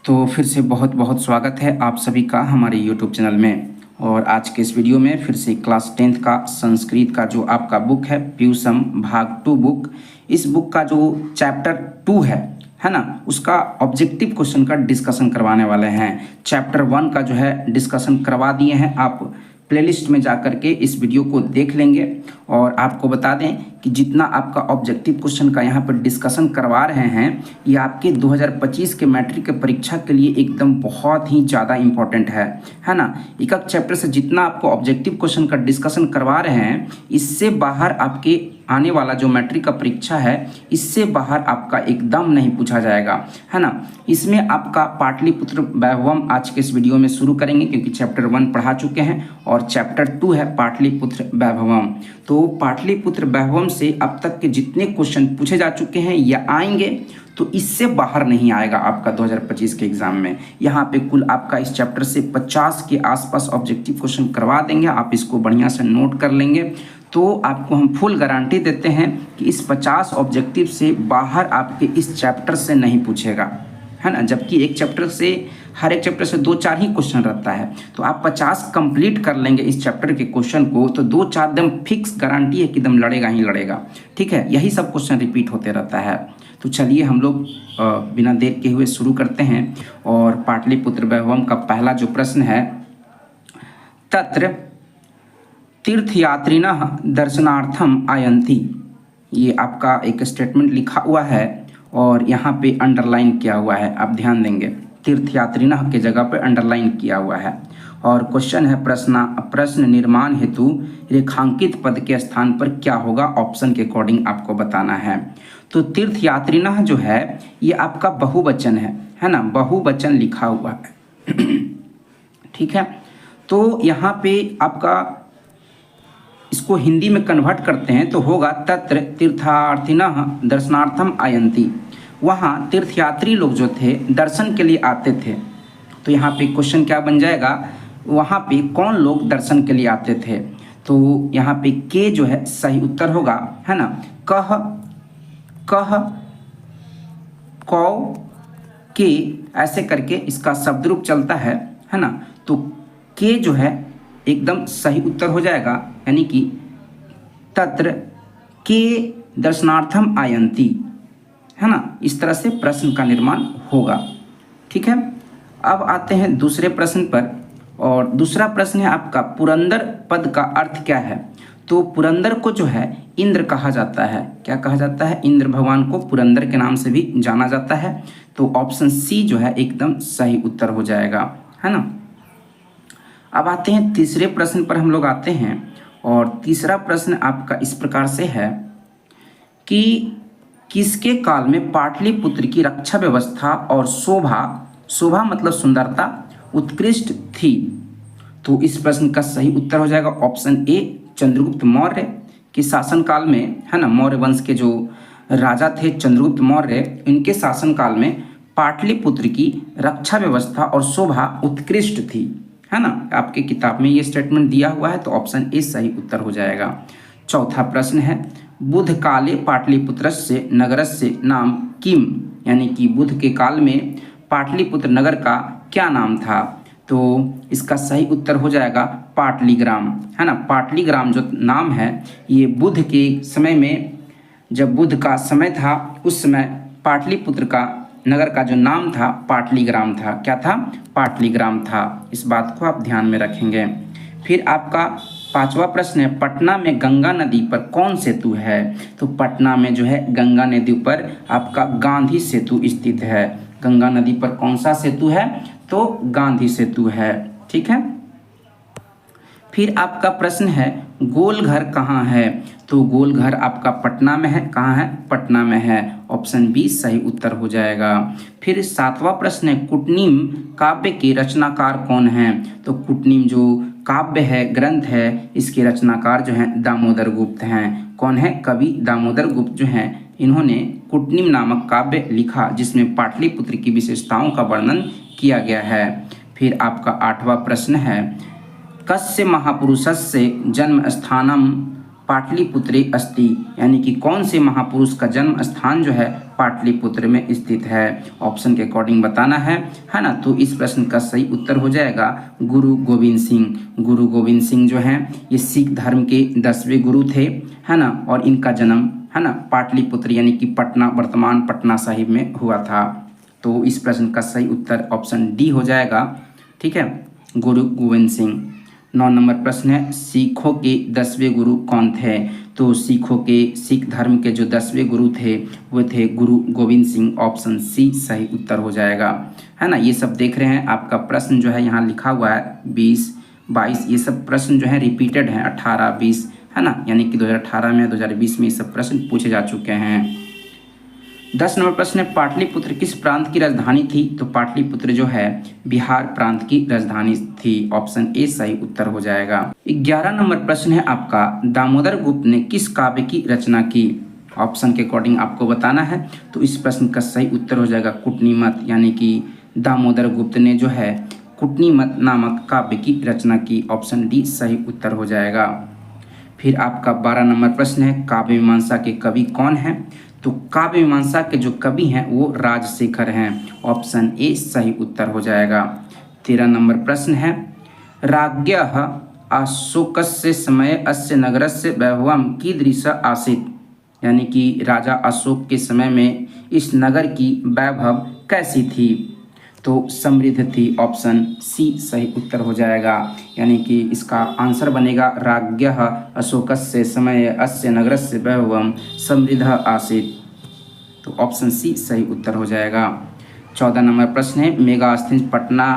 तो फिर से बहुत बहुत स्वागत है आप सभी का हमारे YouTube चैनल में। और आज के इस वीडियो में फिर से क्लास 10th का संस्कृत का जो आपका बुक है प्यूसम भाग 2 बुक, इस बुक का जो चैप्टर 2 है ना, उसका ऑब्जेक्टिव क्वेश्चन का डिस्कशन करवाने वाले हैं। चैप्टर 1 का जो है डिस्कशन करवा दिए हैं, आप प्लेलिस्ट में जा कर के इस वीडियो को देख लेंगे। और आपको बता दें कि जितना आपका ऑब्जेक्टिव क्वेश्चन का यहाँ पर डिस्कशन करवा रहे हैं, ये आपके 2025 के मैट्रिक के परीक्षा के लिए एकदम बहुत ही ज़्यादा इम्पोर्टेंट है ना। एक एक चैप्टर से जितना आपको ऑब्जेक्टिव क्वेश्चन का डिस्कशन करवा रहे हैं, इससे बाहर आपके आने वाला जो मैट्रिक का परीक्षा है, इससे बाहर आपका एकदम नहीं पूछा जाएगा, है ना। इसमें आपका पाटलिपुत्र वैभवम आज के इस वीडियो में शुरू करेंगे, क्योंकि चैप्टर 1 पढ़ा चुके हैं और चैप्टर 2 है पाटलिपुत्र वैभवम। तो पाटलिपुत्र वैभवम से अब तक के जितने क्वेश्चन पूछे जा चुके हैं या आएंगे, तो इससे बाहर नहीं आएगा आपका 2025 के एग्जाम में। यहाँ पे कुल आपका इस चैप्टर से 50 के आसपास ऑब्जेक्टिव क्वेश्चन करवा देंगे, आप इसको बढ़िया से नोट कर लेंगे। तो आपको हम फुल गारंटी देते हैं कि इस 50 ऑब्जेक्टिव से बाहर आपके इस चैप्टर से नहीं पूछेगा, है ना। जबकि एक चैप्टर से हर एक चैप्टर से 2-4 ही क्वेश्चन रहता है, तो आप 50 कंप्लीट कर लेंगे इस चैप्टर के क्वेश्चन को, तो 2-4 एकदम फिक्स गारंटी है कि एकदम लड़ेगा ही लड़ेगा, ठीक है। यही सब क्वेश्चन रिपीट होते रहता है। तो चलिए हम लोग बिना देर के हुए शुरू करते हैं। और पाटलिपुत्र वैभवम का पहला जो प्रश्न है, तत्र तीर्थयात्रिणः दर्शनार्थम आयन्ति। ये आपका एक स्टेटमेंट लिखा हुआ है और यहाँ पे अंडरलाइन किया हुआ है, आप ध्यान देंगे। तीर्थयात्रिणः के जगह पे अंडरलाइन किया हुआ है। और क्वेश्चन है प्रश्न निर्माण हेतु रेखांकित पद के स्थान पर क्या होगा, ऑप्शन के अकॉर्डिंग आपको बताना है। तो तीर्थयात्रिणः जो है ये आपका बहुवचन है ना, बहुवचन लिखा हुआ है ठीक है। तो यहाँ पे आपका इसको हिंदी में कन्वर्ट करते हैं तो होगा तत्र तीर्थार्थिनः दर्शनार्थम आयन्ति। वहाँ तीर्थयात्री लोग जो थे दर्शन के लिए आते थे। तो यहाँ पे क्वेश्चन क्या बन जाएगा, वहाँ पे कौन लोग दर्शन के लिए आते थे। तो यहाँ पे के जो है सही उत्तर होगा, है ना। कह कह कौ के ऐसे करके इसका शब्द रूप चलता है ना। तो के जो है एकदम सही उत्तर हो जाएगा, यानी कि तत्र के दर्शनार्थम आयन्ति, है ना। इस तरह से प्रश्न का निर्माण होगा, ठीक है। अब आते हैं दूसरे प्रश्न पर। और दूसरा प्रश्न है आपका पुरंदर पद का अर्थ क्या है। तो पुरंदर को जो है इंद्र कहा जाता है। क्या कहा जाता है, इंद्र भगवान को पुरंदर के नाम से भी जाना जाता है। तो ऑप्शन सी जो है एकदम सही उत्तर हो जाएगा, है ना। अब आते हैं तीसरे प्रश्न पर हम लोग आते हैं। और तीसरा प्रश्न आपका इस प्रकार से है कि किसके काल में पाटलिपुत्र की रक्षा व्यवस्था और शोभा मतलब सुंदरता उत्कृष्ट थी। तो इस प्रश्न का सही उत्तर हो जाएगा ऑप्शन ए, चंद्रगुप्त मौर्य के शासनकाल में, है ना। मौर्य वंश के जो राजा थे चंद्रगुप्त मौर्य, इनके शासनकाल में पाटलिपुत्र की रक्षा व्यवस्था और शोभा उत्कृष्ट थी, है ना। आपके किताब में ये स्टेटमेंट दिया हुआ है, तो ऑप्शन ए सही उत्तर हो जाएगा। चौथा प्रश्न है बुद्ध काले पाटलिपुत्रस्य नगरस्य नाम किम, यानी कि बुद्ध के काल में पाटलिपुत्र नगर का क्या नाम था। तो इसका सही उत्तर हो जाएगा पाटलीग्राम, है ना। पाटलीग्राम जो नाम है ये बुद्ध के समय में, जब बुद्ध का समय था उस समय पाटलिपुत्र का नगर का जो नाम था पाटलीग्राम था। क्या था, पाटलीग्राम था। इस बात को आप ध्यान में रखेंगे। फिर आपका पांचवा प्रश्न है पटना में गंगा नदी पर कौन सेतु है। तो पटना में जो है गंगा नदी पर आपका गांधी सेतु स्थित है। गंगा नदी पर कौन सा सेतु है, तो गांधी सेतु है, ठीक है। फिर आपका प्रश्न है गोलघर कहाँ है। तो गोलघर आपका पटना में है। कहाँ है, पटना में है। ऑप्शन बी सही उत्तर हो जाएगा। फिर सातवां प्रश्न है कुटनीम काव्य के रचनाकार कौन है। तो कुटनीम जो काव्य है, ग्रंथ है, इसके रचनाकार जो हैं दामोदर गुप्त हैं। कौन है, कवि दामोदर गुप्त जो हैं, इन्होंने कुटनीम नामक काव्य लिखा, जिसमें पाटलिपुत्र की विशेषताओं का वर्णन किया गया है। फिर आपका आठवां प्रश्न है कस्य महापुरुषस्य जन्म स्थानम पाटलिपुत्रे अस्ति, यानी कि कौन से महापुरुष का जन्म स्थान जो है पाटलिपुत्र में स्थित है। ऑप्शन के अकॉर्डिंग बताना है ना। तो इस प्रश्न का सही उत्तर हो जाएगा गुरु गोविंद सिंह। गुरु गोविंद सिंह जो हैं ये सिख धर्म के 10वें गुरु थे, है ना, और इनका जन्म, है ना, पाटलिपुत्र यानी कि पटना, वर्तमान पटना साहिब में हुआ था। तो इस प्रश्न का सही उत्तर ऑप्शन डी हो जाएगा। ठीक है, गुरु गोविंद सिंह। 9 नंबर प्रश्न है, सिखों के 10वें गुरु कौन थे। तो सिख धर्म के जो 10वें गुरु थे वो थे गुरु गोविंद सिंह। ऑप्शन सी सही उत्तर हो जाएगा, है ना। ये सब देख रहे हैं, आपका प्रश्न जो है यहाँ लिखा हुआ है 20, 22, ये सब प्रश्न जो है रिपीटेड हैं 18, 20, है ना, यानी कि 2018 में 2020 में ये सब प्रश्न पूछे जा चुके हैं। 10 नंबर प्रश्न है, पाटलिपुत्र किस प्रांत की राजधानी थी। तो पाटलिपुत्र जो है बिहार प्रांत की राजधानी थी। ऑप्शन ए सही उत्तर हो जाएगा। 11 नंबर प्रश्न है आपका, दामोदर गुप्त ने किस काव्य की रचना की। ऑप्शन के अकॉर्डिंग आपको बताना है। तो इस प्रश्न का सही उत्तर हो जाएगा कुटनीमत, यानी कि दामोदर गुप्त ने जो है कुटनीमत नामक काव्य की रचना की। ऑप्शन डी सही उत्तर हो जाएगा। फिर आपका 12 नंबर प्रश्न है, काव्य मीमांसा के कवि कौन हैं। तो काव्य मीमांसा के जो कवि हैं वो राजशेखर हैं। ऑप्शन ए सही उत्तर हो जाएगा। 13 नंबर प्रश्न है, राज्ञः अशोकस्य समय अस्य नगरस्य वैभवं कीदृश आसीत्, यानी कि राजा अशोक के समय में इस नगर की वैभव कैसी थी। तो समृद्ध थी। ऑप्शन सी सही उत्तर हो जाएगा, यानी कि इसका आंसर बनेगा राज्ञः अशोकस्य समय अस्य नगरस्य वैभवं समृद्ध आसीत्। तो ऑप्शन सी सही उत्तर हो जाएगा। 14 नंबर प्रश्न है, मेगास्थनीज पटना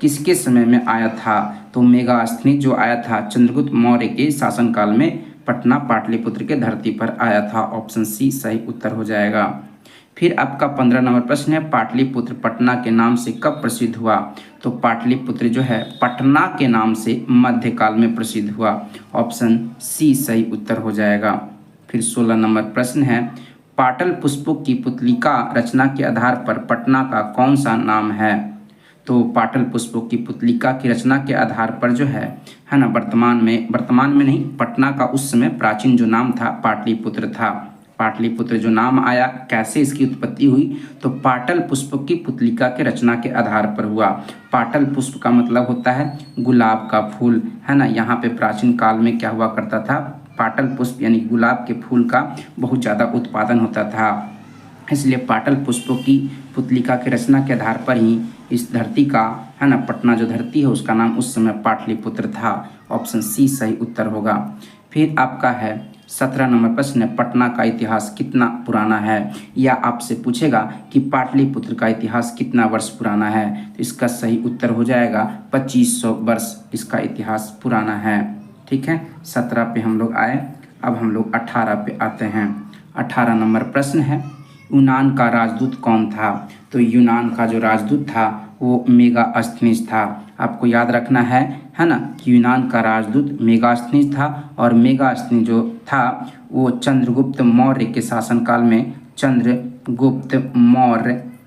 किसके समय में आया था। तो मेगास्थनीज जो आया था चंद्रगुप्त मौर्य के शासनकाल में पटना पाटलिपुत्र के धरती पर आया था। ऑप्शन सी सही उत्तर हो जाएगा। फिर आपका 15 नंबर प्रश्न है, पाटलिपुत्र पटना के नाम से कब प्रसिद्ध हुआ। तो पाटलिपुत्र जो है पटना के नाम से मध्यकाल में प्रसिद्ध हुआ। ऑप्शन सी सही उत्तर हो जाएगा। फिर 16 नंबर प्रश्न है, पाटल पुष्पों की पुतलिका रचना के आधार पर पटना का कौन सा नाम है। तो पाटल पुष्पों की पुतलिका की रचना के आधार पर जो है ना, वर्तमान में नहीं, पटना का उस समय प्राचीन जो नाम था पाटलिपुत्र था। पाटलिपुत्र जो नाम आया, कैसे इसकी उत्पत्ति हुई। तो पाटल पुष्प की पुतलिका के रचना के आधार पर हुआ। पाटल पुष्प का मतलब होता है गुलाब का फूल, है ना। यहाँ पे प्राचीन काल में क्या हुआ करता था, पाटल पुष्प यानी गुलाब के फूल का बहुत ज़्यादा उत्पादन होता था, इसलिए पाटल पुष्पों की पुतलिका की रचना के आधार पर ही इस धरती का, है ना, पटना जो धरती है उसका नाम उस समय पाटलिपुत्र था। ऑप्शन सी सही उत्तर होगा। फिर आपका है 17 नंबर प्रश्न है, पटना का इतिहास कितना पुराना है। या आपसे पूछेगा कि पाटलिपुत्र का इतिहास कितना वर्ष पुराना है। तो इसका सही उत्तर हो जाएगा 2500 वर्ष इसका इतिहास पुराना है। ठीक है, 17 पे हम लोग आए, अब हम लोग 18 पे आते हैं। 18 नंबर प्रश्न है, यूनान का राजदूत कौन था। तो यूनान का जो राजदूत था वो मेगास्थनीज था। आपको याद रखना है ना, कि यूनान का राजदूत मेगास्थनीज था, और मेगास्थनीज जो था वो चंद्रगुप्त मौर्य के शासनकाल में, चंद्रगुप्त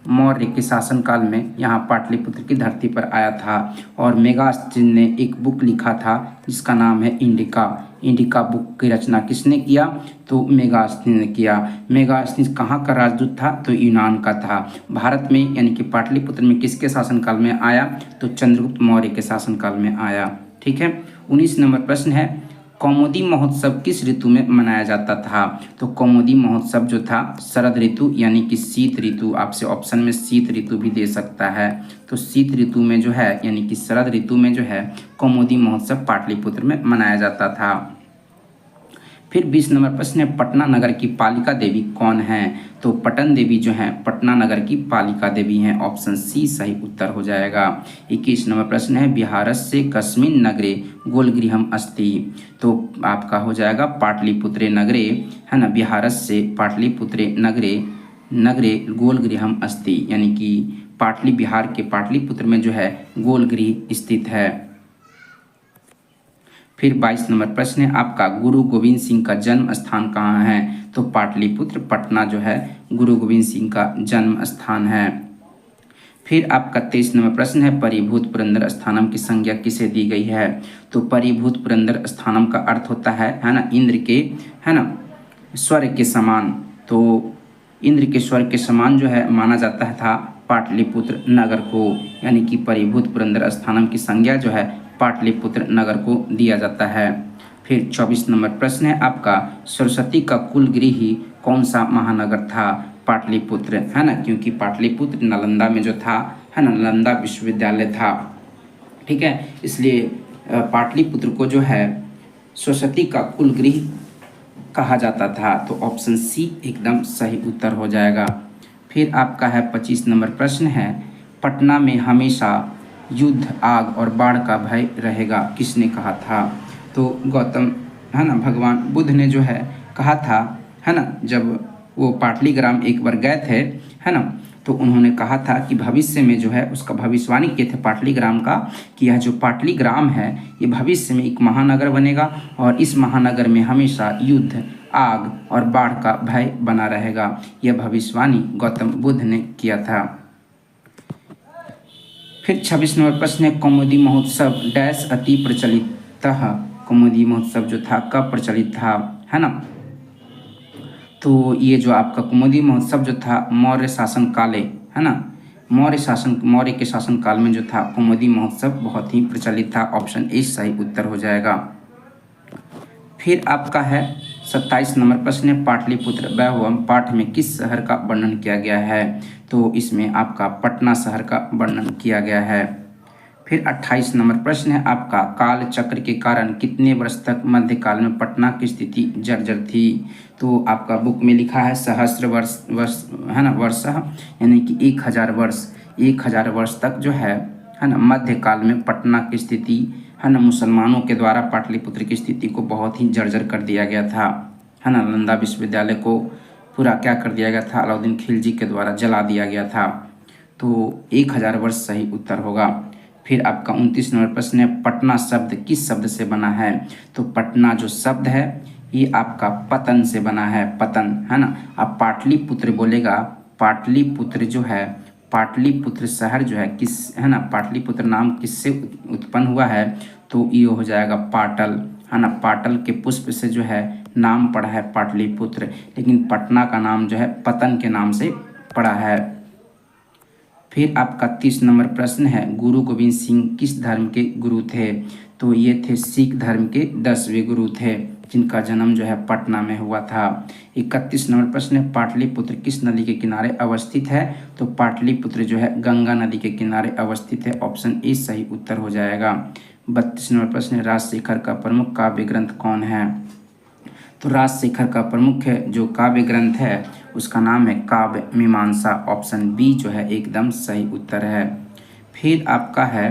मौर्य के शासनकाल में यहाँ पाटलिपुत्र की धरती पर आया था। और मेगास्थनीज ने एक बुक लिखा था जिसका नाम है इंडिका बुक की रचना किसने किया। तो मेगास्थनीज ने किया। मेगास्थनीज कहाँ का राजदूत था। तो यूनान का था। भारत में यानी कि पाटलिपुत्र में किसके शासनकाल में आया। तो चंद्रगुप्त मौर्य के शासनकाल में आया। ठीक है। 19 नंबर प्रश्न है, कौमुदी महोत्सव किस ऋतु में मनाया जाता था। तो कौमुदी महोत्सव जो था शरद ऋतु यानी कि शीत ऋतु, आपसे ऑप्शन में शीत ऋतु भी दे सकता है। तो शीत ऋतु में जो है यानी कि शरद ऋतु में जो है कौमुदी महोत्सव पाटलिपुत्र में मनाया जाता था। फिर 20 नंबर प्रश्न है, पटना नगर की पालिका देवी कौन है। तो पटन देवी जो है पटना नगर की पालिका देवी हैं। ऑप्शन सी सही उत्तर हो जाएगा। 21 नंबर प्रश्न है, बिहारस्य कस्मिन् नगरे गोलगृहम् अस्ति। तो आपका हो जाएगा पाटलिपुत्रे नगरे, है ना, बिहारस्य पाटलिपुत्रे नगरे गोलगृहम् अस्ति, यानी कि बिहार के पाटलिपुत्र में जो है गोलगृह स्थित है। फिर 22 नंबर प्रश्न है आपका, गुरु गोविंद सिंह का जन्म स्थान कहाँ है। तो पाटलिपुत्र पटना जो है गुरु गोविंद सिंह का जन्म स्थान है। फिर आपका 23 नंबर प्रश्न है, परिभूत पुरंदर स्थानम की संज्ञा किसे दी गई है? तो परिभूत पुरंदर स्थानम का अर्थ होता है ना, इंद्र के, है ना, स्वर्ग के समान। तो इंद्र के स्वर्ग के समान जो है माना जाता है था पाटलिपुत्र नगर को, यानी कि परिभूत पुरंदर स्थानम की संज्ञा जो है पाटलिपुत्र नगर को दिया जाता है। फिर 24 नंबर प्रश्न है आपका, सरस्वती का कुलगृही कौन सा महानगर था? पाटलिपुत्र, है ना, क्योंकि पाटलिपुत्र नालंदा में जो था, है ना, नालंदा विश्वविद्यालय था, ठीक है, इसलिए पाटलिपुत्र को जो है सरस्वती का कुलगृह कहा जाता था। तो ऑप्शन सी एकदम सही उत्तर हो जाएगा। फिर आपका है 25 नंबर प्रश्न है, पटना में हमेशा युद्ध, आग और बाढ़ का भय रहेगा, किसने कहा था? तो गौतम, है ना, भगवान बुद्ध ने जो है कहा था, है ना, जब वो पाटलीग्राम एक बार गए थे, है ना, तो उन्होंने कहा था कि भविष्य में जो है उसका भविष्यवाणी किए थे पाटलीग्राम का, कि यह जो पाटलीग्राम है ये भविष्य में एक महानगर बनेगा और इस महानगर में हमेशा युद्ध, आग और बाढ़ का भय बना रहेगा। यह भविष्यवाणी गौतम बुद्ध ने किया था। फिर 26 नंबर प्रश्न है, कौमुदी महोत्सव डैश अति प्रचलित। कौमुदी महोत्सव जो था कब प्रचलित था, है ना? तो ये जो आपका कौमुदी महोत्सव जो था मौर्य शासन काले, है ना, मौर्य के शासन काल में जो था कौमुदी महोत्सव बहुत ही प्रचलित था। ऑप्शन ए सही उत्तर हो जाएगा। फिर आपका है 27 नंबर प्रश्न है, पाटलिपुत्र वैभवम पाठ में किस शहर का वर्णन किया गया है? तो इसमें आपका पटना शहर का वर्णन किया गया है। फिर 28 नंबर प्रश्न है आपका, काल चक्र के कारण कितने वर्ष तक मध्यकाल में पटना की स्थिति जर्जर थी? तो आपका बुक में लिखा है सहस्त्र वर्ष, है ना, वर्ष, यानी कि 1000 वर्ष, 1000 वर्ष तक जो है ना, मध्यकाल में पटना की स्थिति, है ना, मुसलमानों के द्वारा पाटलिपुत्र की स्थिति को बहुत ही जर्जर कर दिया गया था, है ना। नालंदा विश्वविद्यालय को पूरा क्या कर दिया गया था? अलाउद्दीन खिलजी के द्वारा जला दिया गया था। तो 1000 वर्ष सही उत्तर होगा। फिर आपका 29 नंबर प्रश्न है, पटना शब्द किस शब्द से बना है? तो पटना जो शब्द है ये आपका पतन से बना है, पतन, है ना। आप पाटलिपुत्र बोलेगा, पाटलिपुत्र जो है, पाटलिपुत्र शहर जो है किस, है ना, पाटलिपुत्र नाम किससे उत्पन्न हुआ है? तो ये हो जाएगा पाटल, है ना, पाटल के पुष्प से जो है नाम पड़ा है पाटलिपुत्र, लेकिन पटना का नाम जो है पतन के नाम से पड़ा है। फिर आपका 30 नंबर प्रश्न है, गुरु गोविंद सिंह किस धर्म के गुरु थे? तो ये थे सिख धर्म के 10वें गुरु थे, जिनका जन्म जो है पटना में हुआ था। 31 नंबर प्रश्न है, पाटलिपुत्र किस नदी के किनारे अवस्थित है? तो पाटलिपुत्र जो है गंगा नदी के किनारे अवस्थित है। ऑप्शन ए सही उत्तर हो जाएगा। 32 नंबर प्रश्न है, राजशेखर का प्रमुख काव्य ग्रंथ कौन है? तो राजशेखर का प्रमुख जो काव्य ग्रंथ है उसका नाम है काव्य मीमांसा। ऑप्शन बी जो है एकदम सही उत्तर है। फिर आपका है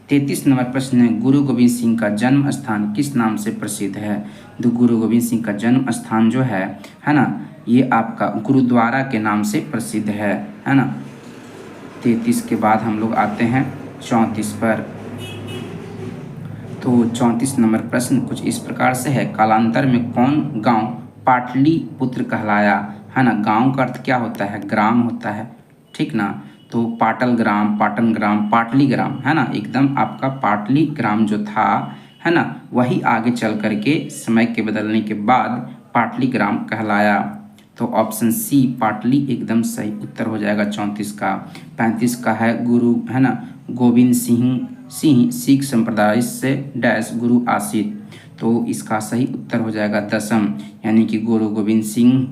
33 नंबर प्रश्न है, गुरु गोविंद सिंह का जन्म स्थान किस नाम से प्रसिद्ध है? तो गुरु गोविंद सिंह का जन्म स्थान जो है ना, ये आपका गुरुद्वारा के नाम से प्रसिद्ध है ना। 33 के बाद हम लोग आते हैं 34 पर। तो 34 नंबर प्रश्न कुछ इस प्रकार से है, कालांतर में कौन गांव पाटलिपुत्र कहलाया? है ना, गांव का अर्थ क्या होता है? ग्राम होता है, ठीक ना। तो पाटल ग्राम, पाटन ग्राम, पाटली ग्राम, है ना, एकदम आपका पाटली ग्राम जो था, है ना, वही आगे चल करके समय के बदलने के बाद पाटली ग्राम कहलाया। तो ऑप्शन सी पाटली एकदम सही उत्तर हो जाएगा 34 का। 35 का है, गुरु, है ना, गोविंद सिंह सिख संप्रदाय से डैश गुरु आसित। तो इसका सही उत्तर हो जाएगा 10, यानी कि गुरु गोविंद सिंह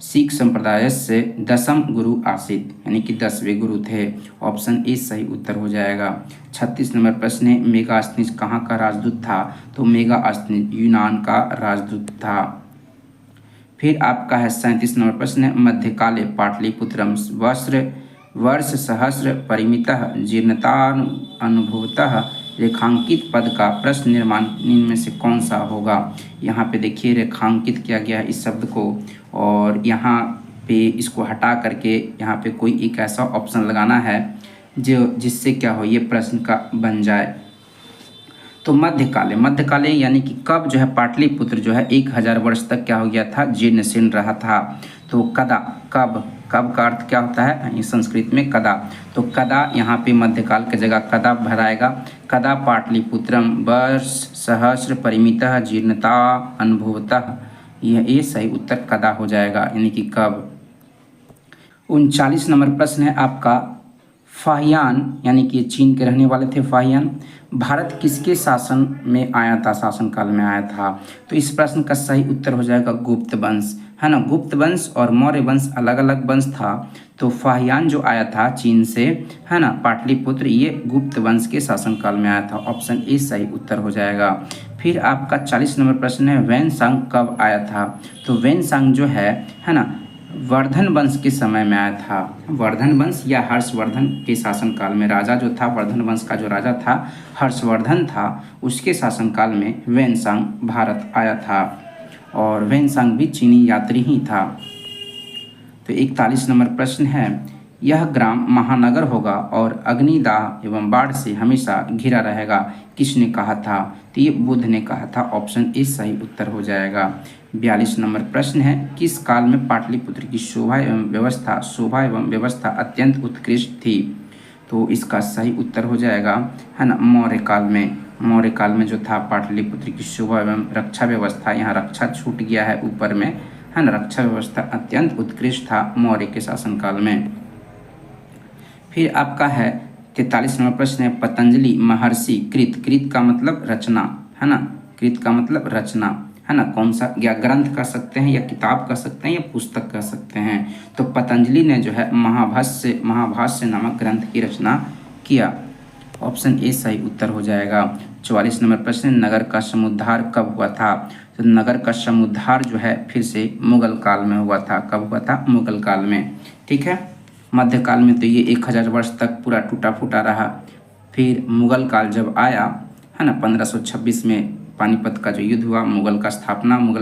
सिख संप्रदाय से 10 गुरु आसित, यानी कि 10वें गुरु थे। ऑप्शन ए सही उत्तर हो जाएगा। 36 नंबर प्रश्न है, मेगास्थनीज कहाँ का राजदूत था? तो मेगास्थनीज यूनान का राजदूत था। फिर आपका है 37 नंबर प्रश्न है, मध्यकाले पाटलिपुत्रम वर्ष सहस्र परिमितः जीर्णतान अनुभवतः रेखांकित पद का प्रश्न निर्माण इनमें से कौन सा होगा? यहाँ पे देखिए रेखांकित किया गया इस शब्द को, और यहाँ पे इसको हटा करके यहाँ पे कोई एक ऐसा ऑप्शन लगाना है जो जिससे क्या हो, ये प्रश्न का बन जाए। तो मध्यकाले यानी कि कब जो है पाटलिपुत्र जो है 1000 वर्ष तक क्या हो गया था? जीर्ण शीर्ण रहा था। तो कब? कब का अर्थ क्या होता है, ये संस्कृत में कदा। तो कदा यहाँ पे मध्यकाल की जगह कदा भराएगा। कदा पाटलिपुत्रम वर्ष सहस्र परिमितः जीर्णता अनुभवतः, ये सही उत्तर कदा हो जाएगा, यानी कि कब। 39 नंबर प्रश्न है आपका, फाहियान यानी कि चीन के रहने वाले थे फाहियान, भारत किसके शासन में आया था, शासनकाल में आया था। तो इस प्रश्न का सही उत्तर हो जाएगा गुप्त वंश, है ना। गुप्त वंश और मौर्य वंश अलग अलग वंश था। तो फाहियान जो आया था चीन से, है ना, पाटलिपुत्र, ये गुप्त वंश के शासनकाल में आया था। ऑप्शन ए सही उत्तर हो जाएगा। फिर आपका 40 नंबर प्रश्न है, वैनसांग कब आया था। तो वैनसांग जो है ना, वर्धन वंश के समय में आया था। वर्धन वंश या हर्षवर्धन के शासनकाल में, राजा जो था वर्धन वंश का जो राजा था हर्षवर्धन था, उसके शासनकाल में वैनसांग भारत आया था। और वैनसांग भी चीनी यात्री ही था। तो 41 नंबर प्रश्न है, यह ग्राम महानगर होगा और अग्निदाह एवं बाढ़ से हमेशा घिरा रहेगा, किसने कहा था। तो ये बुद्ध ने कहा था। ऑप्शन ए सही उत्तर हो जाएगा। 42 नंबर प्रश्न है, किस काल में पाटलिपुत्र की शोभा एवं व्यवस्था अत्यंत उत्कृष्ट थी। तो इसका सही उत्तर हो जाएगा, है ना, मौर्य काल में। मौर्य काल में जो था पाटलिपुत्र की शोभा एवं रक्षा व्यवस्था, यहाँ रक्षा छूट गया है ऊपर में, है ना, रक्षा व्यवस्था अत्यंत उत्कृष्ट था मौर्य के शासनकाल में। फिर आपका है 43 नंबर प्रश्न है, पतंजलि महर्षि कृत का मतलब रचना, है ना, कृत का मतलब रचना, है ना, कौन सा, या ग्रंथ कह सकते हैं या किताब कह सकते हैं या पुस्तक कह सकते हैं। तो पतंजलि ने जो है महाभाष्य नामक ग्रंथ की रचना किया। ऑप्शन ए सही उत्तर हो जाएगा। 44 नंबर प्रश्न, नगर का समुद्धार कब हुआ था। तो नगर का समुद्धार जो है फिर से मुगल काल में हुआ था। कब हुआ था, मुगल काल में, ठीक है। मध्यकाल में तो ये 1000 वर्ष तक पूरा टूटा फूटा रहा। फिर मुगल काल जब आया, है ना, 1526 में पानीपत का जो युद्ध हुआ, मुगल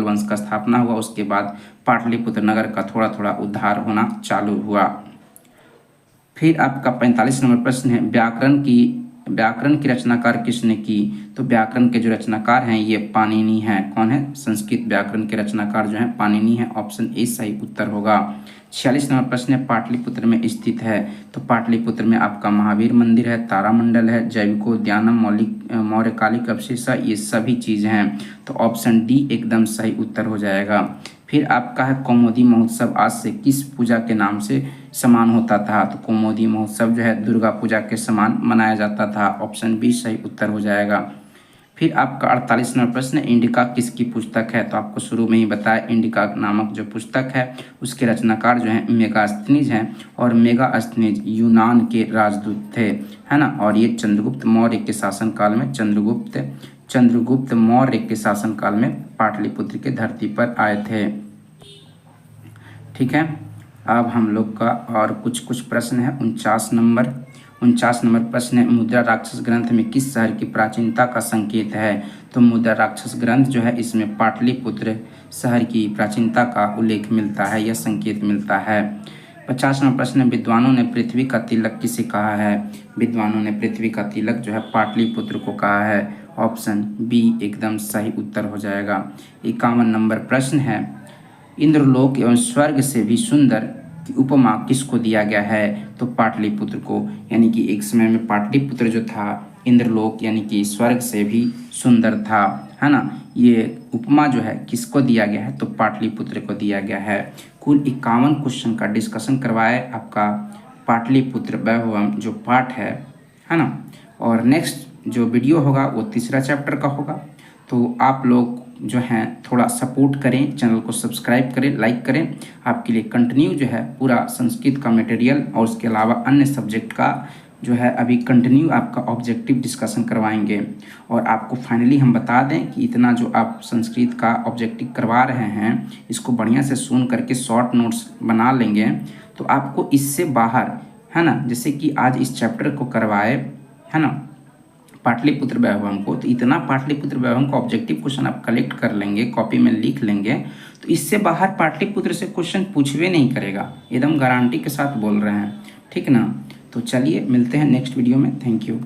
वंश का स्थापना हुआ, उसके बाद पाटलिपुत्र नगर का थोड़ा थोड़ा उद्धार होना चालू हुआ। फिर आपका 45 नंबर प्रश्न है, व्याकरण की रचनाकार किसने की। तो व्याकरण के जो रचनाकार हैं ये पाणिनि हैं। कौन है, संस्कृत व्याकरण के रचनाकार जो हैं पाणिनि हैं। ऑप्शन ए सही उत्तर होगा। 46 नंबर प्रश्न है, पाटलिपुत्र में स्थित है। तो पाटलिपुत्र में आपका महावीर मंदिर है, तारामंडल है, जैविकोद्यानम, मौर्यकालिक अवशेष, ये सभी चीज़ हैं। तो ऑप्शन डी एकदम सही उत्तर हो जाएगा। फिर आपका है, कौमुदी महोत्सव आज से किस पूजा के नाम से समान होता था। तो कौमुदी महोत्सव जो है दुर्गा पूजा के समान मनाया जाता था। ऑप्शन बी सही उत्तर हो जाएगा। फिर आपका 48 नंबर प्रश्न, इंडिका किसकी पुस्तक है। तो आपको शुरू में ही बताया, इंडिका नामक जो पुस्तक है उसके रचनाकार जो हैं मेगास्थनीज हैं। और मेगास्थनीज यूनान के राजदूत थे, है ना। और ये चंद्रगुप्त मौर्य के शासनकाल में चंद्रगुप्त मौर्य के शासनकाल में पाटलिपुत्र के धरती पर आए थे, ठीक है। अब हम लोग का और कुछ प्रश्न है। 49 नंबर प्रश्न है, मुद्रा राक्षस ग्रंथ में किस शहर की प्राचीनता का संकेत है। तो मुद्रा राक्षस ग्रंथ जो है इसमें पाटलिपुत्र शहर की प्राचीनता का उल्लेख मिलता है या संकेत मिलता है। 50 नंबर प्रश्न, विद्वानों ने पृथ्वी का तिलक किसे कहा है। विद्वानों ने पृथ्वी का तिलक जो है पाटलिपुत्र को कहा है। ऑप्शन बी एकदम सही उत्तर हो जाएगा। 51 नंबर प्रश्न है, इंद्रलोक एवं स्वर्ग से भी सुंदर की उपमा किसको दिया गया है। तो पाटलिपुत्र को, यानी कि एक समय में पाटलिपुत्र जो था इंद्रलोक यानी कि स्वर्ग से भी सुंदर था, है ना। ये उपमा जो है किसको दिया गया है। तो पाटलिपुत्र को दिया गया है। कुल 51 क्वेश्चन का डिस्कशन करवाए आपका पाटलिपुत्र वैभवम जो पाठ है ना। और नेक्स्ट जो वीडियो होगा वो तीसरा चैप्टर का होगा। तो आप लोग जो हैं थोड़ा सपोर्ट करें, चैनल को सब्सक्राइब करें, लाइक करें। आपके लिए कंटिन्यू जो है पूरा संस्कृत का मटेरियल और उसके अलावा अन्य सब्जेक्ट का जो है अभी कंटिन्यू आपका ऑब्जेक्टिव डिस्कशन करवाएंगे। और आपको फाइनली हम बता दें कि इतना जो आप संस्कृत का ऑब्जेक्टिव करवा रहे हैं इसको बढ़िया से सुन करके शॉर्ट नोट्स बना लेंगे तो आपको इससे बाहर, है ना, जैसे कि आज इस चैप्टर को करवाए, है ना, पाटलिपुत्र वैभवम को, तो इतना पाटलिपुत्र वैभवम का ऑब्जेक्टिव क्वेश्चन आप कलेक्ट कर लेंगे, कॉपी में लिख लेंगे, तो इससे बाहर पाटलिपुत्र से क्वेश्चन पूछवे नहीं करेगा, एकदम गारंटी के साथ बोल रहे हैं, ठीक ना। तो चलिए मिलते हैं नेक्स्ट वीडियो में। Thank you.